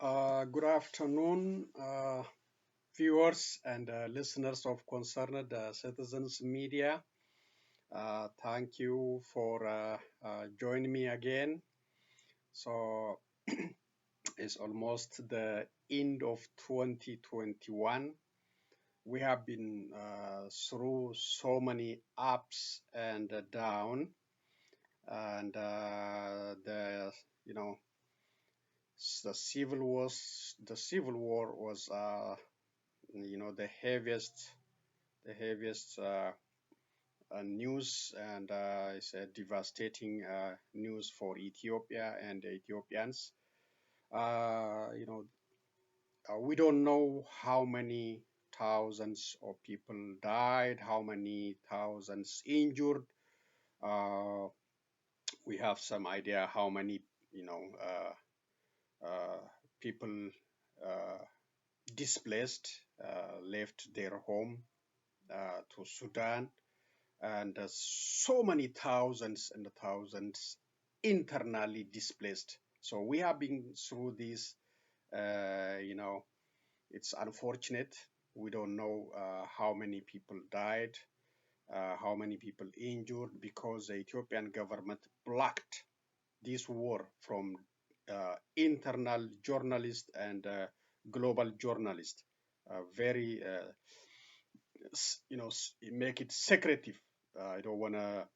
Good afternoon, viewers and listeners of Concerned Citizens Media. Thank you for joining me again. So it's almost the end of 2021. We have been through so many ups and down, and you know the civil war was the heaviest news, and it's a devastating news for Ethiopia and the Ethiopians. We don't know how many thousands of people died, how many thousands injured. Uh, we have some idea how many, you know, uh, people uh, displaced, left their home to Sudan, and so many thousands and thousands internally displaced. So we have been through this. It's unfortunate. We don't know how many people died, how many people injured, because the Ethiopian government blocked this war from internal journalists and global journalists. Very, make it secretive. I don't want to.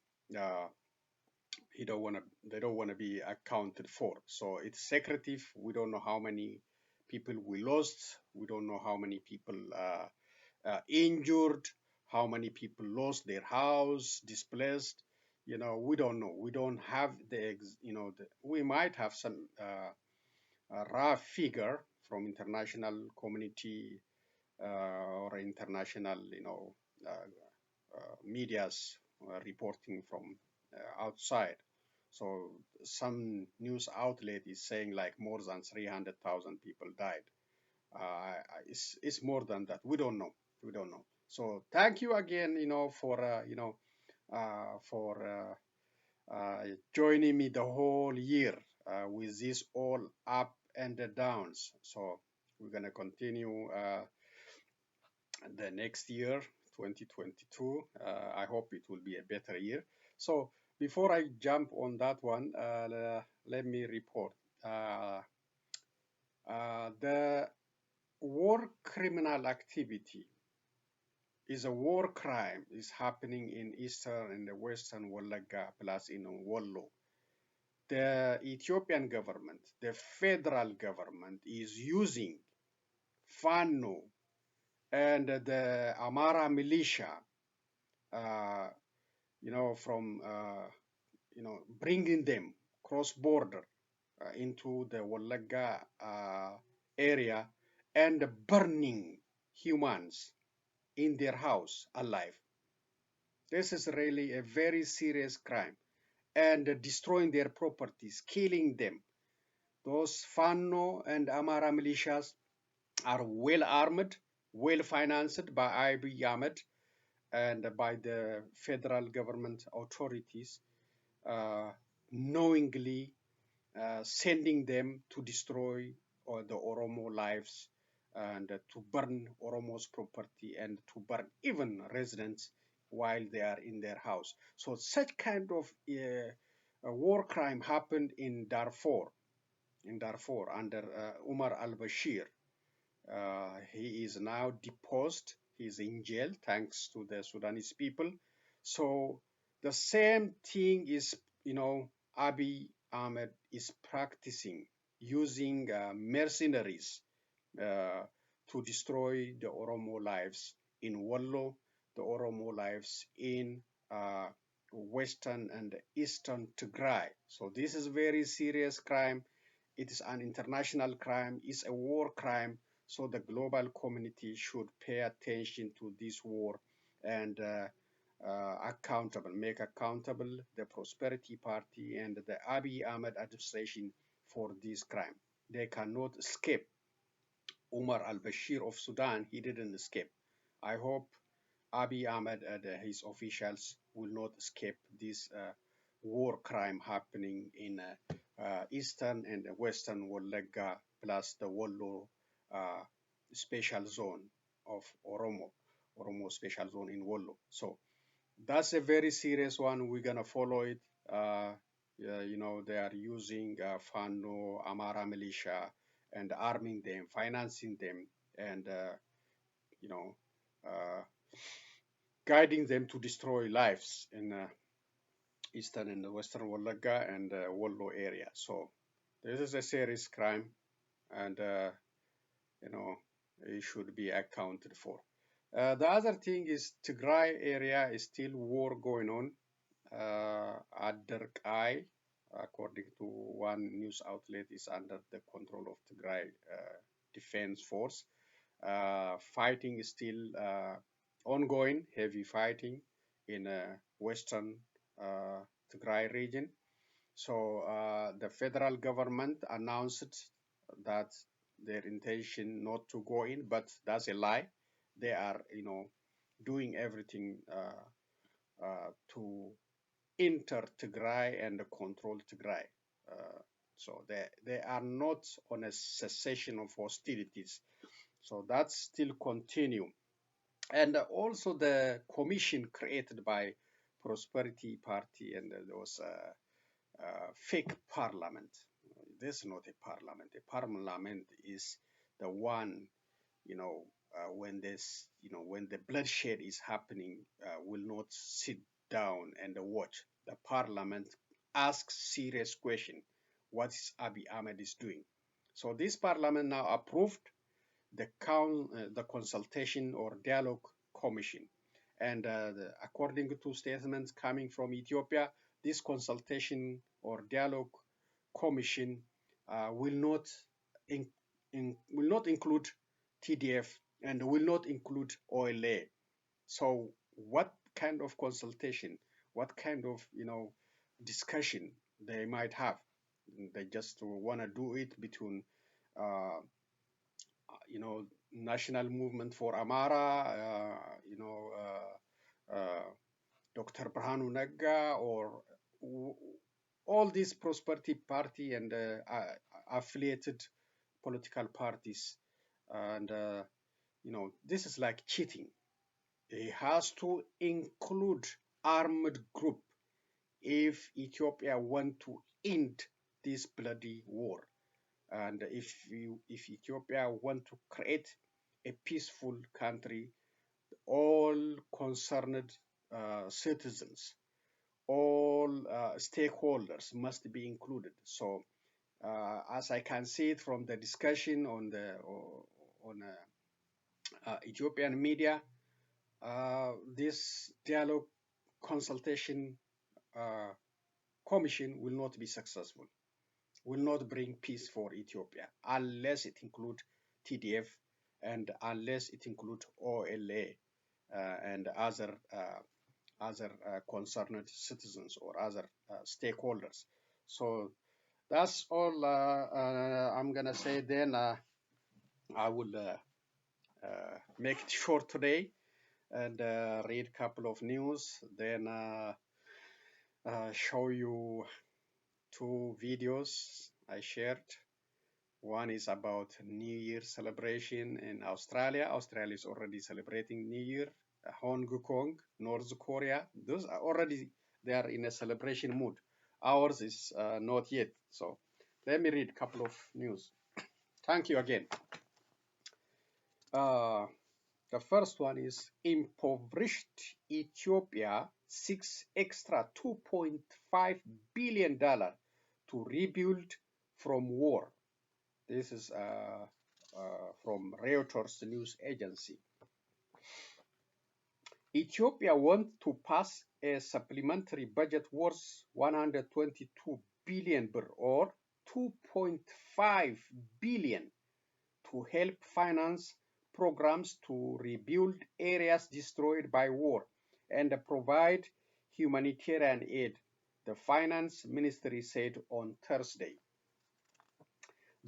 He don't want to. They don't want to be accounted for. So it's secretive. We don't know how many people we lost. We don't know how many people injured, how many people lost their house, displaced. We don't know. We don't have we might have some rough figure from international community or international, media's reporting from outside. So some news outlet is saying like more than 300,000 people died. It's more than that. We don't know. We don't know. So thank you again, for joining me the whole year with this all up and the downs. So we're gonna continue the next year, 2022. I hope it will be a better year. So before I jump on that one, let me report. The war criminal activity is a war crime is happening in eastern and the western Walaga plus in Wollo. The Ethiopian government, the federal government, is using Fano and the Amara militia, uh, from bringing them cross border into the Walaga area and burning humans in their house alive. This is really a very serious crime, and destroying their properties, killing them. Those Fano and Amara militias are well armed, well financed by Abiy Ahmed and by the federal government authorities, uh, knowingly sending them to destroy the Oromo lives and to burn Oromo's property and to burn even residents while they are in their house. So such kind of a war crime happened in Darfur under Umar al-Bashir. He is now deposed. He is in jail thanks to the Sudanese people. So the same thing is, Abiy Ahmed is practicing using mercenaries uh, to destroy the Oromo lives in Wollo, the Oromo lives in western and eastern Tigray. So this is very serious crime. It is an international crime. It's a war crime. So the global community should pay attention to this war and make accountable the Prosperity Party and the Abiy Ahmed administration for this crime. They cannot escape Umar al-Bashir of Sudan. He didn't escape. I hope Abiy Ahmed and his officials will not escape this war crime happening in eastern and western Wallagga plus the Wollo uh, special zone of Oromo special zone in Wollo. So that's a very serious one. We're gonna follow it. They are using Fano, Amara militia, and arming them, financing them, and you know, uh, guiding them to destroy lives in eastern and western Wallagga and Wollo area. So this is a serious crime, and you know, it should be accounted for. The other thing is Tigray area is still war going on. Aderkai, according to one news outlet, is under the control of Tigray Defense Force. Fighting is still ongoing, heavy fighting in western Tigray region. So the federal government announced that their intention not to go in, but that's a lie. They are, doing everything to enter Tigray and control Tigray. So they are not on a cessation of hostilities. So that's still continue. And also the commission created by Prosperity Party and those fake parliament. This is not a parliament. A parliament is the one, when the bloodshed is happening, will not sit down and watch. The parliament asks serious question. What is Abiy Ahmed is doing? So this parliament now approved the consultation or dialogue commission. And according to statements coming from Ethiopia, this consultation or dialogue commission will not include TDF and will not include OLA. So what kind of consultation, what kind of discussion they might have? They just want to do it between uh, National Movement for Amara, Dr. Brhanu Nagga, or all these Prosperity Party and affiliated political parties. And, this is like cheating. It has to include armed group if Ethiopia want to end this bloody war. And if Ethiopia want to create a peaceful country, all concerned citizens, all stakeholders must be included. So, as I can see it from the discussion on Ethiopian media, this dialogue consultation commission will not be successful, will not bring peace for Ethiopia unless it include TDF and unless it include OLA and other concerned citizens or other stakeholders. So that's all I'm gonna say. Then I will make it short today and read a couple of news. Then show you two videos I shared. One is about New Year celebration in Australia. Australia is already celebrating New Year. Hong Kong, North Korea, those are already, they are in a celebration mood. Ours is not yet. So let me read a couple of news. Thank you again. The first one is impoverished Ethiopia seeks extra $2.5 billion to rebuild from war. This is from Reuters news agency. Ethiopia wants to pass a supplementary budget worth 122 billion birr or 2.5 billion to help finance programs to rebuild areas destroyed by war and provide humanitarian aid, the finance ministry said on Thursday.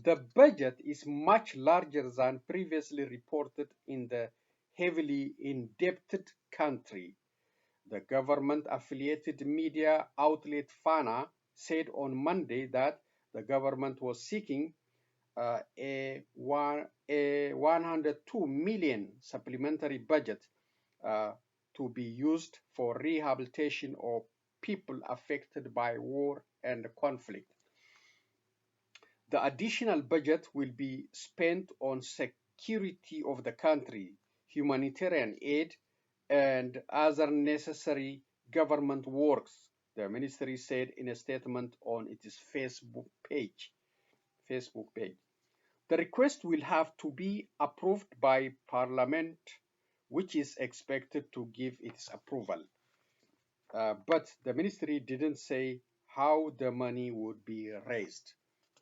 The budget is much larger than previously reported in the heavily indebted country. The government-affiliated media outlet Fana said on Monday that the government was seeking a 102 million supplementary budget uh, to be used for rehabilitation of people affected by war and conflict. The additional budget will be spent on security of the country, humanitarian aid, and other necessary government works, the ministry said in a statement on its Facebook page. The request will have to be approved by Parliament, which is expected to give its approval. But the ministry didn't say how the money would be raised.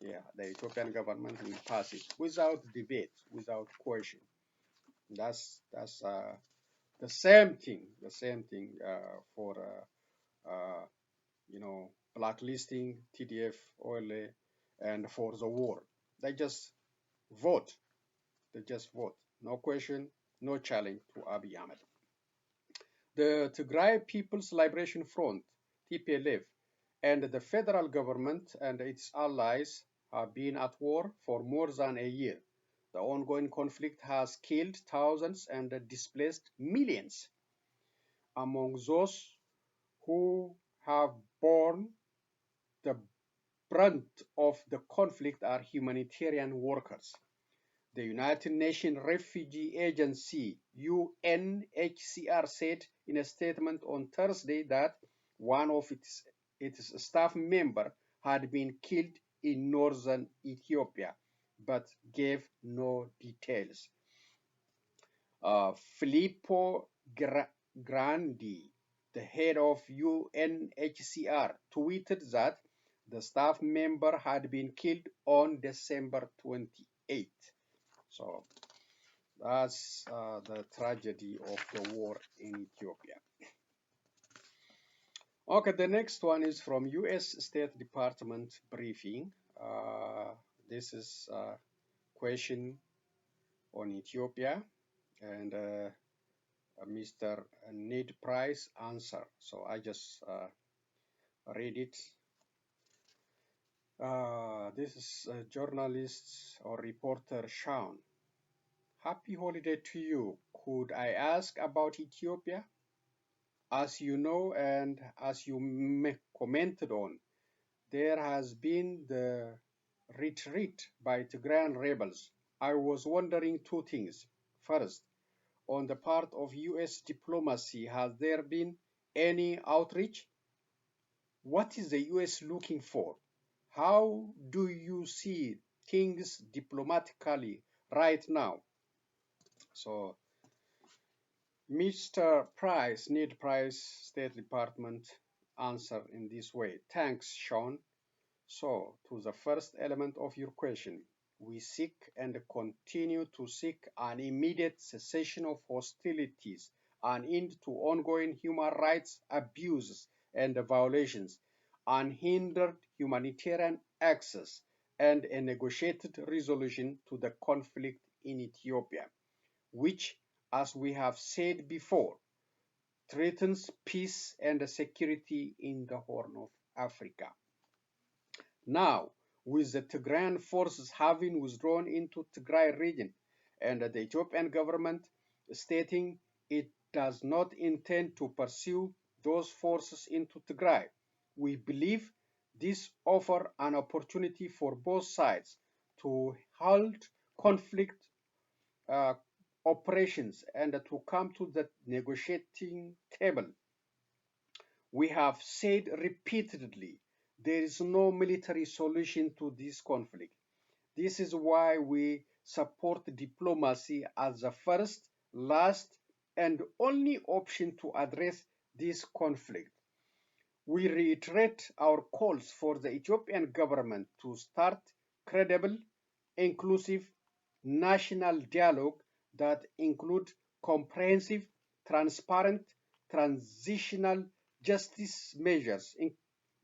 Yeah, the Ethiopian government will pass it without debate, without question. That's the same thing. The same thing for blacklisting TDF, OLA, and for the war. They just vote. They just vote. No question, no challenge to Abiy Ahmed. The Tigray People's Liberation Front, TPLF, and the federal government and its allies have been at war for more than a year. The ongoing conflict has killed thousands and displaced millions. Among those who have borne the brunt of the conflict are humanitarian workers. The United Nations Refugee Agency, UNHCR, said in a statement on Thursday that one of its staff members had been killed in northern Ethiopia, but gave no details. Filippo Grandi, the head of UNHCR, tweeted that the staff member had been killed on December 28th. So that's the tragedy of the war in Ethiopia. Okay, the next one is from U.S. State Department briefing. This is a question on Ethiopia, and Mr. Ned Price answer. So I just read it. This is journalist or reporter Sean. Happy holiday to you. Could I ask about Ethiopia? As you know, and as you commented on, there has been the retreat by Tigrayan rebels. I was wondering two things. First, on the part of US diplomacy, has there been any outreach? What is the US looking for? How do you see things diplomatically right now? So Mr. Price, Ned Price, State Department, answered in this way. Thanks, Sean. So, to the first element of your question, we seek and continue to seek an immediate cessation of hostilities, an end to ongoing human rights abuses and violations, unhindered humanitarian access, and a negotiated resolution to the conflict in Ethiopia, which, as we have said before, threatens peace and security in the Horn of Africa. Now, with the Tigrayan forces having withdrawn into Tigray region and the Ethiopian government stating it does not intend to pursue those forces into Tigray, we believe this offers an opportunity for both sides to halt conflict uh, operations and to come to the negotiating table. We have said repeatedly there is no military solution to this conflict. This is why we support diplomacy as the first, last, and only option to address this conflict. We reiterate our calls for the Ethiopian government to start credible, inclusive, national dialogue that include comprehensive, transparent, transitional justice measures,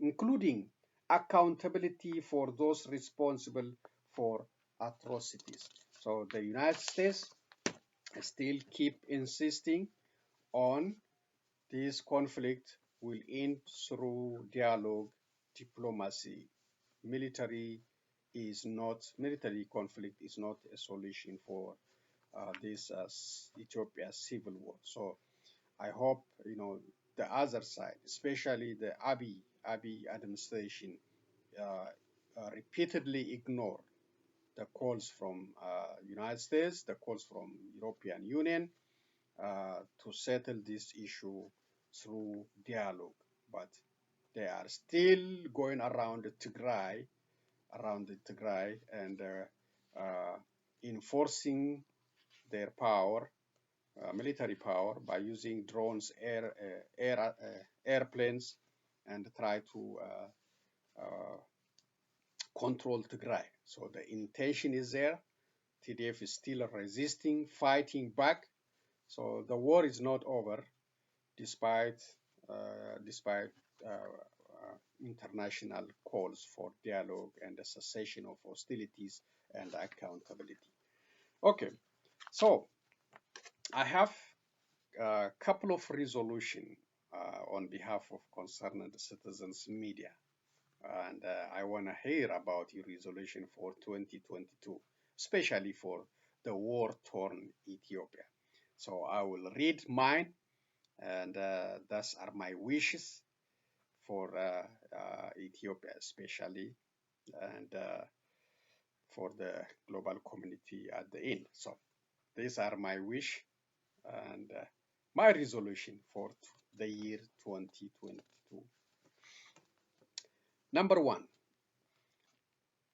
including accountability for those responsible for atrocities. So the United States still keep insisting on this conflict will end through dialogue, diplomacy, military military conflict is not a solution for this Ethiopia civil war. So I hope the other side, especially the Abiy administration, uh, repeatedly ignore the calls from United States, the calls from European Union to settle this issue through dialogue. But they are still going around the Tigray, and enforcing their power, military power, by using drones, airplanes, and try to control Tigray. So the intention is there. TDF is still resisting, fighting back. So the war is not over, despite despite international calls for dialogue and the cessation of hostilities and accountability. Okay, so I have a couple of resolution on behalf of concerned citizens media, and I want to hear about your resolution for 2022, especially for the war-torn Ethiopia. So I will read mine, and thus are my wishes for Ethiopia, especially, and for the global community at the end. So these are my wish and my resolution for the year 2022. Number one,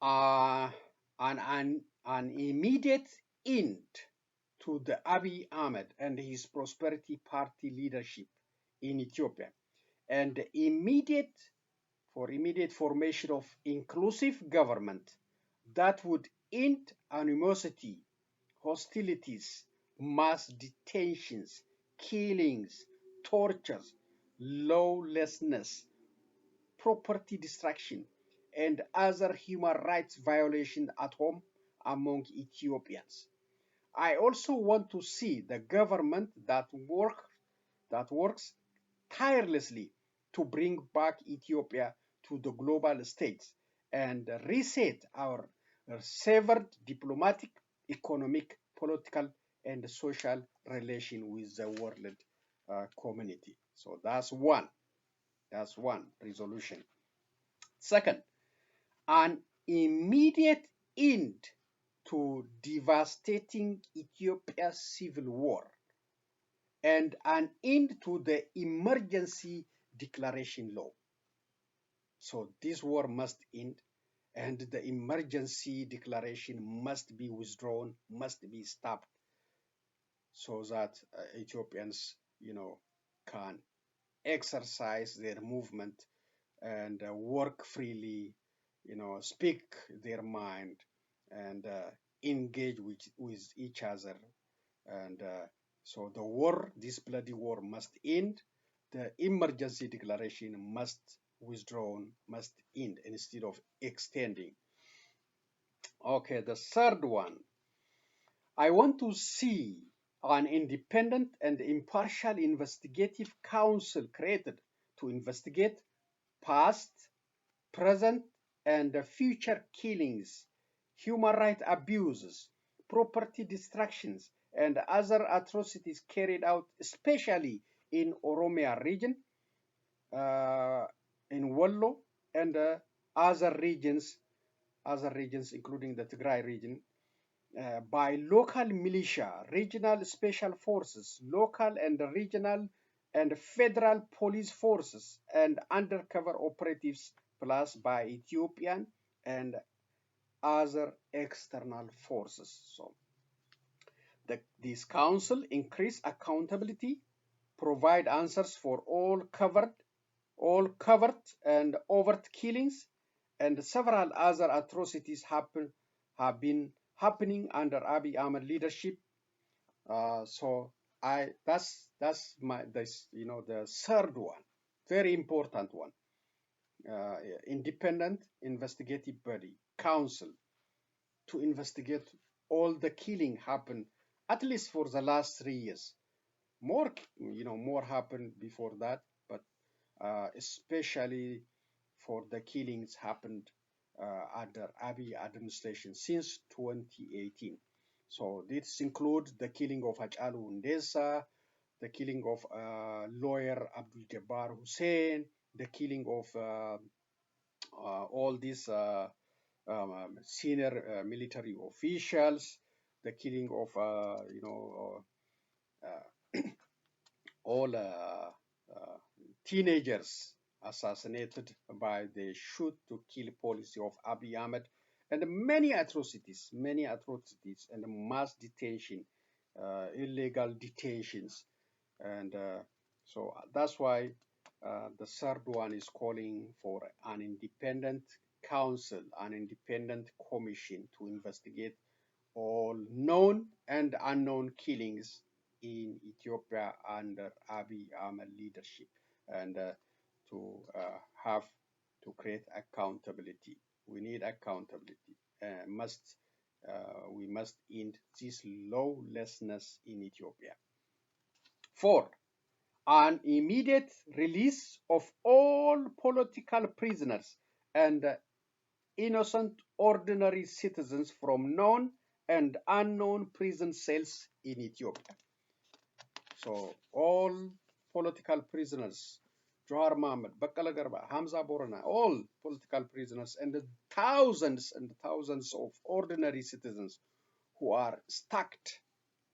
uh, an immediate end to the Abiy Ahmed and his Prosperity Party leadership in Ethiopia, and immediate formation of inclusive government that would end animosity, hostilities, mass detentions, killings, tortures, lawlessness, property destruction, and other human rights violations at home among Ethiopians. I also want to see the government that works tirelessly to bring back Ethiopia to the global stage and reset our severed diplomatic, economic, political, and social relation with the world community. So that's one. That's one resolution. Second, an immediate end to devastating Ethiopia's civil war and an end to the emergency declaration law. So this war must end, and the emergency declaration must be withdrawn, must be stopped, so that Ethiopians, can exercise their movement and work freely, speak their mind, and engage with each other. And so the war, this bloody war, must end. The emergency declaration must withdrawn, must end instead of extending. Okay, the third one, I want to see an independent and impartial investigative council created to investigate past, present, and future killings, human rights abuses, property destructions, and other atrocities carried out, especially in Oromia region, uh, in Wollo, and other regions, including the Tigray region, by local militia, regional special forces, local and regional and federal police forces, and undercover operatives, plus by Ethiopian and other external forces. So this council increase accountability, provide answers for all covert and overt killings, and several other atrocities have been happening under Abiy Ahmed leadership. So that's my this the third one, very important one. Independent investigative body council to investigate all the killing happened, at least for the last 3 years. More happened before that, but especially for the killings happened under Abiy administration since 2018. So this includes the killing of Hachalu Hundessa, the killing of lawyer Abdul Jabbar Hussein, the killing of all these senior military officials, the killing of all teenagers assassinated by the shoot to kill policy of Abiy Ahmed, and many atrocities and mass detention, illegal detentions, and so that's why the third one is calling for an independent council, an independent commission to investigate all known and unknown killings in Ethiopia under Abiy Ahmed leadership, and to have to create accountability. We need accountability. We must end this lawlessness in Ethiopia. Four, an immediate release of all political prisoners and innocent ordinary citizens from known and unknown prison cells in Ethiopia. So all political prisoners, Johar Mohammed, Bakkala Garba, Hamza Borana, all political prisoners and thousands of ordinary citizens who are stuck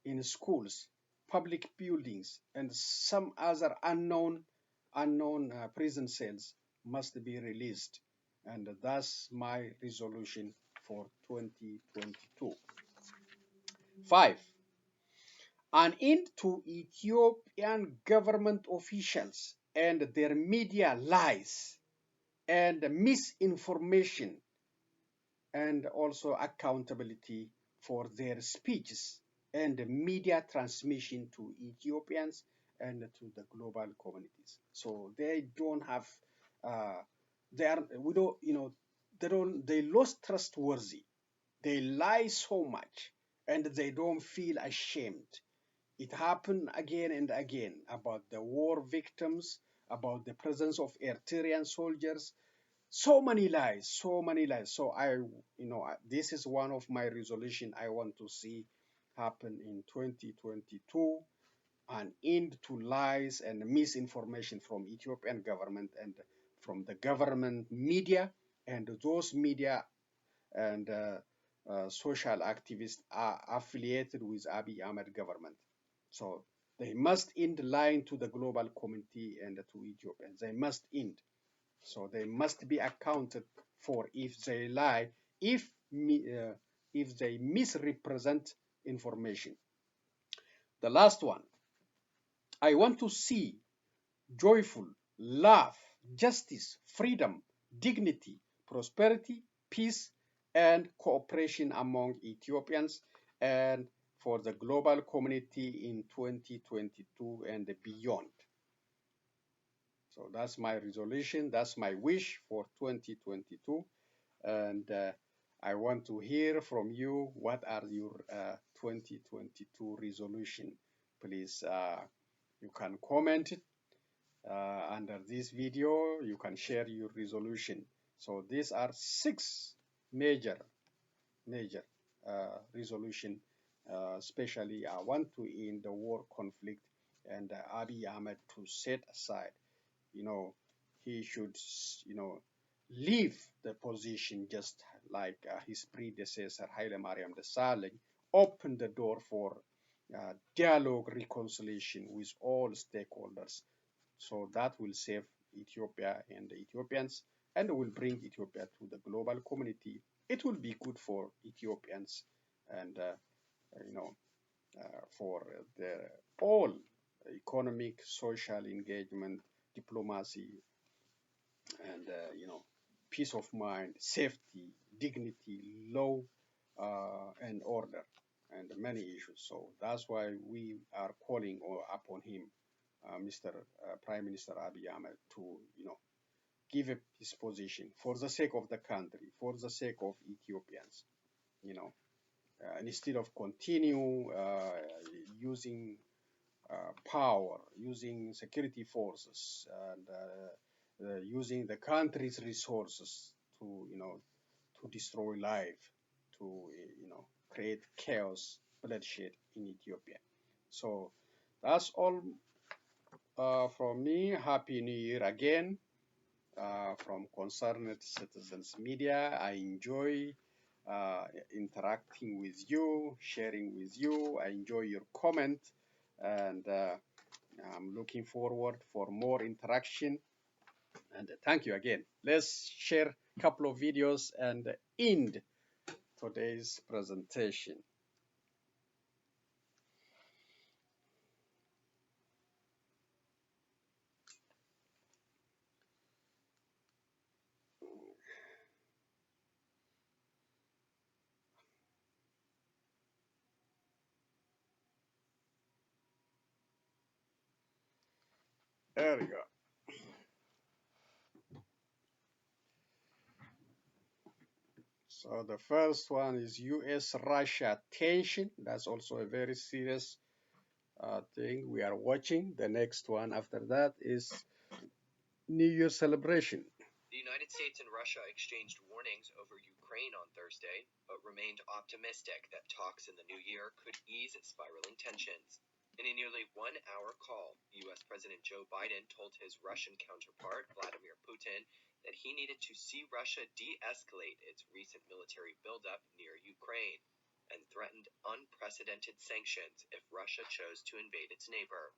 in schools, public buildings, and some other unknown prison cells must be released. And that's my resolution for 2022. Five, an end to Ethiopian government officials and their media lies and misinformation, and also accountability for their speeches and media transmission to Ethiopians and to the global communities. So they don't have, they are, we don't, they lost trustworthy. They lie so much and they don't feel ashamed. It happened again and again about the war victims, about the presence of Eritrean soldiers, so many lies, so many lies. So this is one of my resolution I want to see happen in 2022, an end to lies and misinformation from Ethiopian government and from the government media, and those media and social activists are affiliated with Abiy Ahmed government. So they must end lying to the global community and to Ethiopians. They must end. So they must be accounted for if they lie, if if they misrepresent information. The last one, I want to see joyful, love, justice, freedom, dignity, prosperity, peace, and cooperation among Ethiopians and for the global community in 2022 and beyond. So that's my resolution, that's my wish for 2022. And I want to hear from you. What are your 2022 resolution? Please, you can comment under this video. You can share your resolution. So these are 6 major resolution. Especially, I want to end the war conflict and Abiy Ahmed to set aside. He should, leave the position just like his predecessor Haile Mariam Desalegn, open the door for dialogue, reconciliation with all stakeholders. So that will save Ethiopia and the Ethiopians and will bring Ethiopia to the global community. It will be good for Ethiopians and, for the all economic, social engagement, diplomacy, and peace of mind, safety, dignity, law, and order, and many issues. So that's why we are calling upon him, Mr. Prime Minister Abiy Ahmed, to give up his position for the sake of the country, for the sake of Ethiopians. Instead of continue using power, using security forces, and using the country's resources to to destroy life, to create chaos, bloodshed in Ethiopia. So that's all from me. Happy New Year again from Concerned Citizens Media. I enjoy interacting with you, sharing with you. I enjoy your comment, and I'm looking forward for more interaction. And thank you again. Let's share a couple of videos and end today's presentation. There we go. So the first one is US-Russia tension. That's also a very serious thing we are watching. The next one after that is New Year celebration. The United States and Russia exchanged warnings over Ukraine on Thursday, but remained optimistic that talks in the new year could ease spiraling tensions. In a nearly 1-hour call, U.S. President Joe Biden told his Russian counterpart, Vladimir Putin, that he needed to see Russia de-escalate its recent military buildup near Ukraine, and threatened unprecedented sanctions if Russia chose to invade its neighbor.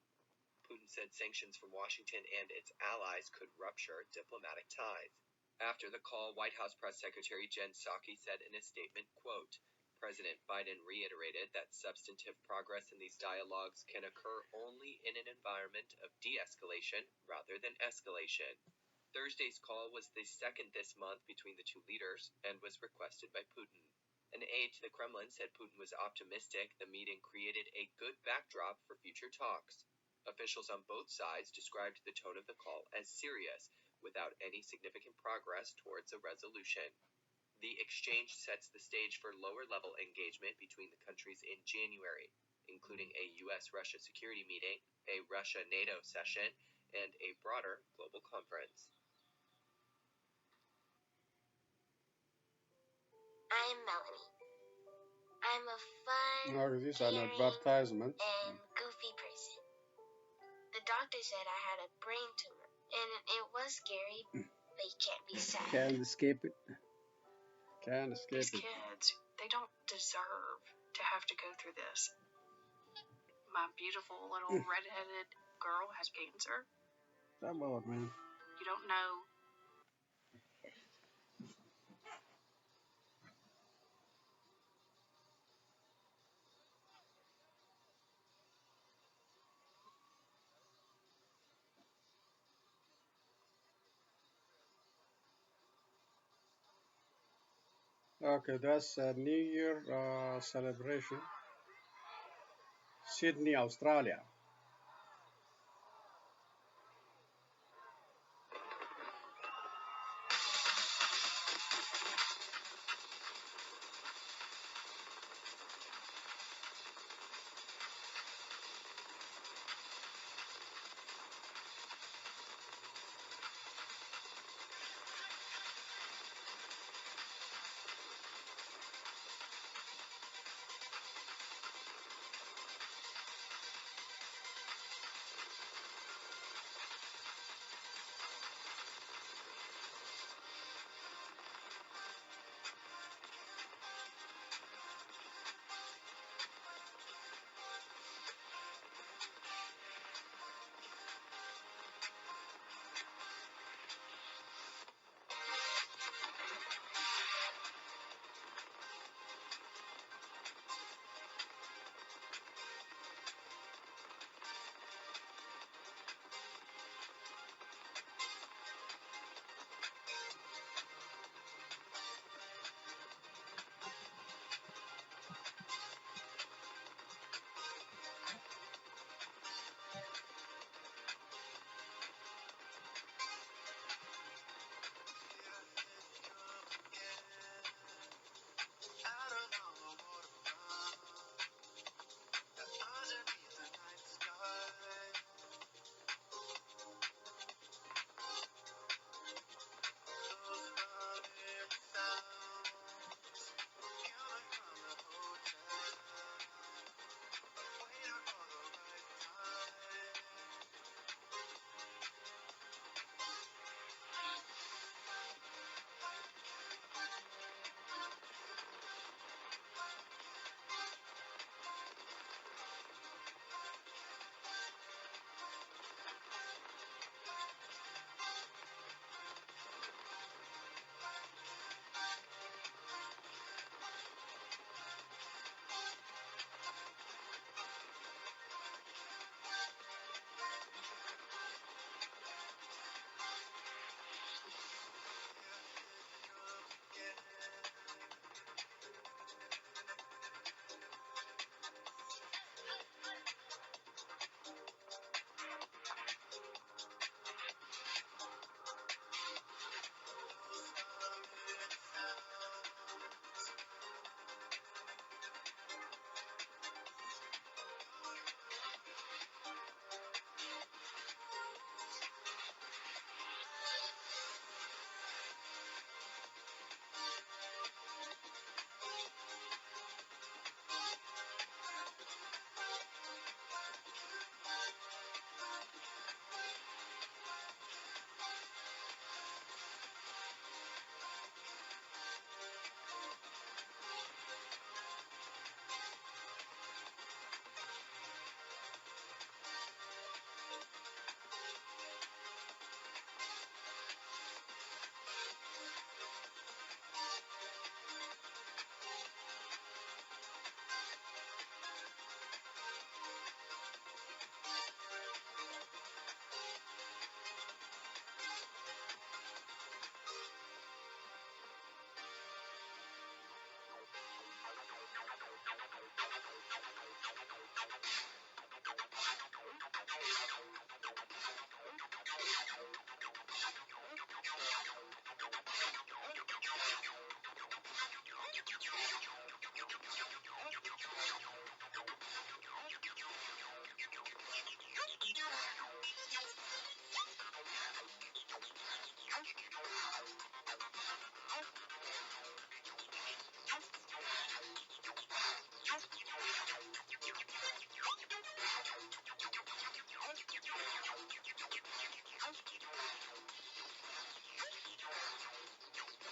Putin said sanctions from Washington and its allies could rupture diplomatic ties. After the call, White House Press Secretary Jen Psaki said in a statement, quote, President Biden reiterated that substantive progress in these dialogues can occur only in an environment of de-escalation rather than escalation. Thursday's call was the second this month between the two leaders and was requested by Putin. An aide to the Kremlin said Putin was optimistic the meeting created a good backdrop for future talks. Officials on both sides described the tone of the call as serious, without any significant progress towards a resolution. The exchange sets the stage for lower-level engagement between the countries in January, including a U.S.-Russia security meeting, a Russia-NATO session, and a broader global conference. I'm Melanie. I'm a fun, This is an advertisement. And goofy person. The doctor said I had a brain tumor, and it was scary, but you can't be sad. Can't escape it. Can't escape These it. kids, they don't deserve to have to go through this. My beautiful little redheaded girl has cancer. Come on, man. You don't know. Okay, that's a New Year celebration. Sydney, Australia.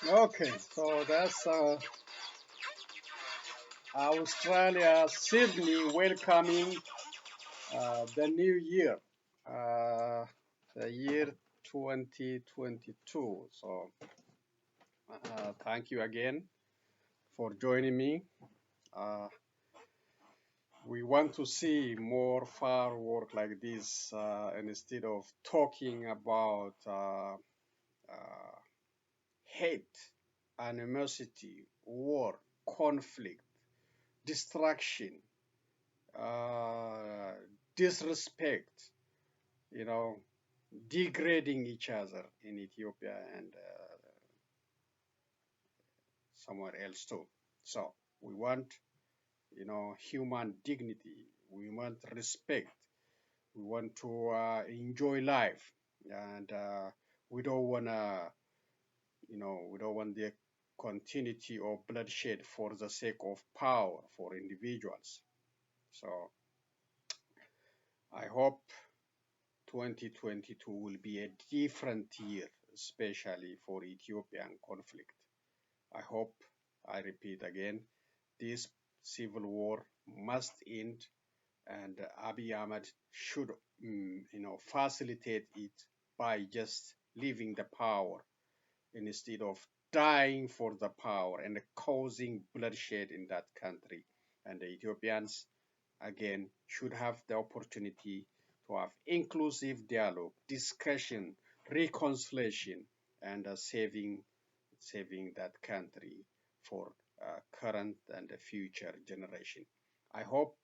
Okay, so that's Australia, Sydney, welcoming the new year, uh, the year 2022. So thank you again for joining me. Uh, we want to see more firework like this instead of talking about hate, animosity, war, conflict, distraction, uh, disrespect, you know, degrading each other in Ethiopia and somewhere else too. So we want, human dignity. We want respect. We want to enjoy life, and we don't want to, we don't want the continuity of bloodshed for the sake of power for individuals. So I hope 2022 will be a different year, especially for Ethiopian conflict. I hope, I repeat again, this civil war must end, and Abiy Ahmed should, facilitate it by just leaving the power instead of dying for the power and causing bloodshed in that country. And the Ethiopians, again, should have the opportunity to have inclusive dialogue, discussion, reconciliation, and saving that country for current and future generation. I hope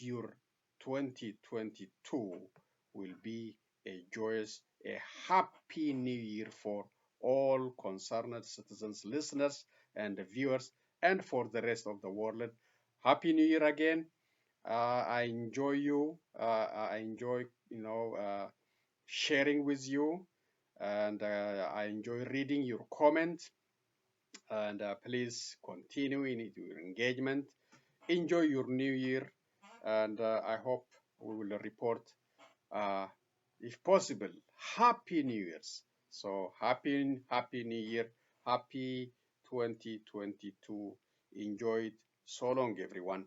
your 2022 will be a joyous, a happy new year for all concerned citizens, listeners, and viewers, and for the rest of the world. Happy New Year again. I enjoy you. I enjoy, sharing with you, and I enjoy reading your comments. And please continue in your engagement. Enjoy your new year, and I hope we will report, uh, if possible, happy New Year's. So happy New Year, happy 2022. Enjoy it. So long, everyone.